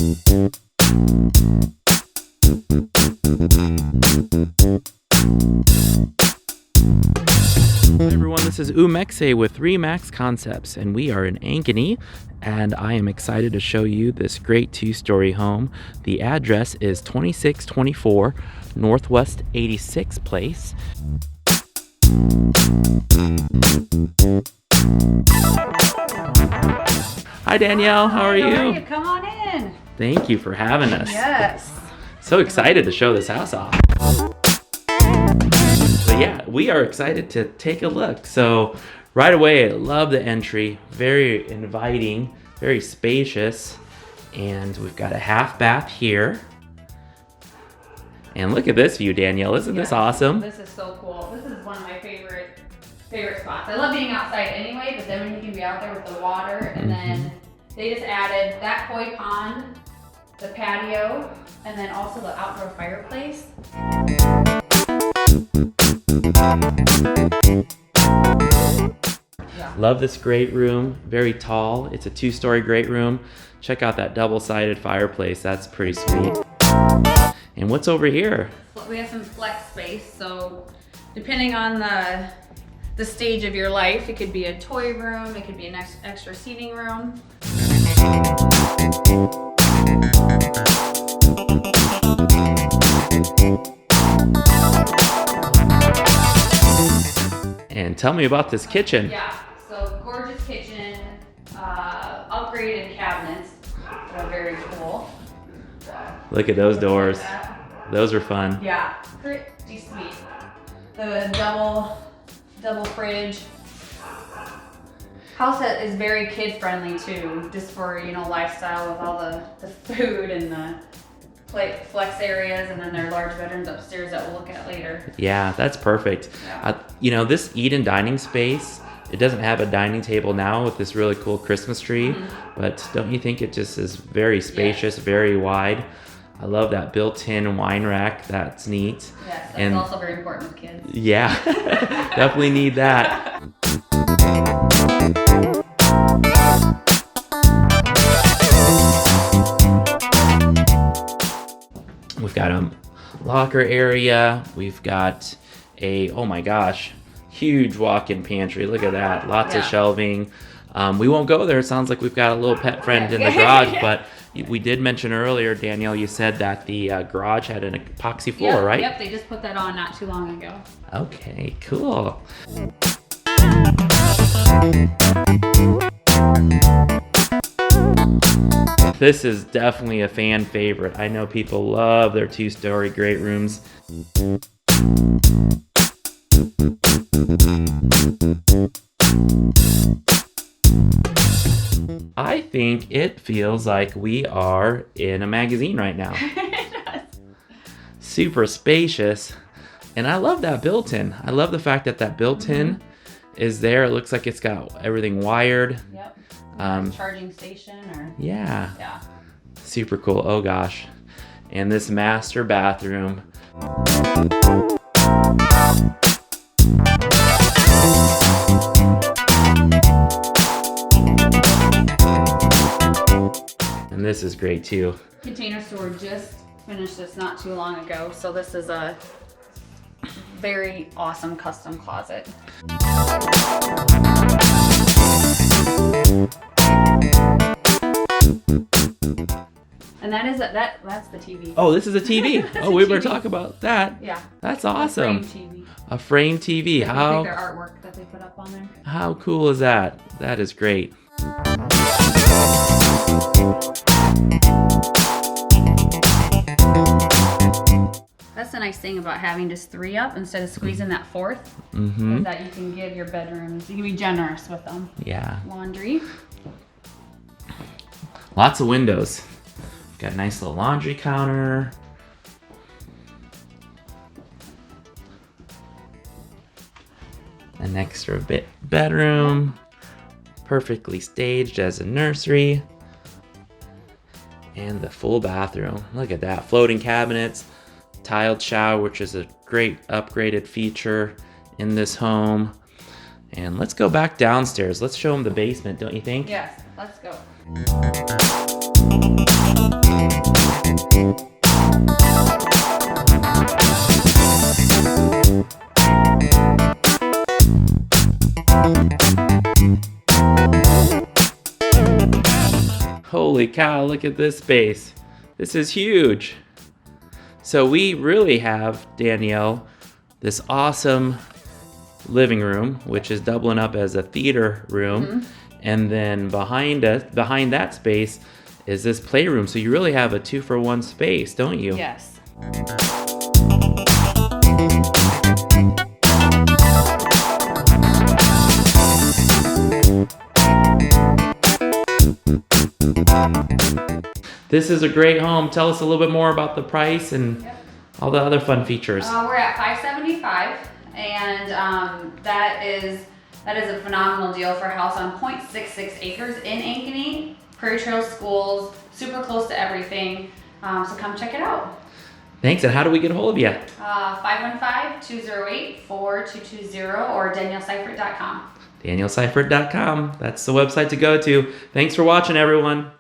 Hi everyone, this is Umexe with Remax Concepts, and we are in Ankeny, and I am excited to show you this great two-story home. The address is 2624 Northwest 86th Place. Hi Danielle, how are you? Come on in. Thank you for having us. Yes. So excited to show this house off. So yeah, we are excited to take a look. So right away, I love the entry. Very inviting, very spacious. And we've got a half bath here. And look at this view, Danielle. Isn't this awesome? This is so cool. This is one of my favorite spots. I love being outside anyway, but then when you can be out there with the water, and then they just added that koi pond, the patio, and then also the outdoor fireplace. Yeah. Love this great room, very tall. It's a two-story great room. Check out that double-sided fireplace, that's pretty sweet. And what's over here? We have some flex space, so depending on the stage of your life, it could be a toy room, it could be an extra seating room. And tell me about this kitchen. Yeah, so gorgeous kitchen, upgraded cabinets that are very cool. Look at those doors. Those are fun. Yeah, pretty sweet. The double fridge. House is very kid friendly too, just for, you know, lifestyle with all the food and the flex areas, and then their large bedrooms upstairs that we'll look at later. Yeah, that's perfect. Yeah. You know, this eat-in dining space, it doesn't have a dining table now with this really cool Christmas tree, but don't you think it just is very spacious, very wide? I love that built-in wine rack. That's neat. Yes, that's also very important with kids. Yeah, definitely need that. We've got a locker area. We've got a, oh my gosh, huge walk-in pantry. Look at that, lots of shelving. We won't go there. It sounds like we've got a little pet friend in the garage, but we did mention earlier, Danielle, you said that the garage had an epoxy floor, right? Yep, they just put that on not too long ago. Okay, cool. This is definitely a fan favorite. I know people love their two-story great rooms. I think it feels like we are in a magazine right now. Super spacious. And I love that built-in. I love the fact that that built-in is there. It looks like it's got everything wired. Yep. Charging station or... Yeah. Super cool. Oh gosh. And this master bathroom. And this is great too. Container store just finished this not too long ago, so this is a very awesome custom closet. And that's the TV. Oh, this is a TV. Oh, we were talking about that. Yeah. That's awesome. A frame TV. A frame TV. I think their artwork that they put up on there. How cool is that? That is great. That's the nice thing about having just 3 up instead of squeezing that 4th. Is that you can give your bedrooms, you can be generous with them. Yeah. Laundry. Lots of windows. Got a nice little laundry counter. An extra bedroom. Perfectly staged as a nursery. And the full bathroom. Look at that. Floating cabinets. Tiled shower, which is a great upgraded feature in this home. And let's go back downstairs. Let's show them the basement, don't you think? Yes, let's go. Holy cow, look at this space. This is huge. So we really have, Danielle, this awesome living room, which is doubling up as a theater room. And then behind that space is this playroom. So you really have a 2-for-1 space, don't you? Yes. This is a great home. Tell us a little bit more about the price and all the other fun features. We're at $575, and that is a phenomenal deal for a house on 0.66 acres in Ankeny. Prairie Trail schools, super close to everything. So come check it out. Thanks, and how do we get a hold of you? 515-208-4220 or danielledseifert.com. danielledseifert.com. That's the website to go to. Thanks for watching, everyone.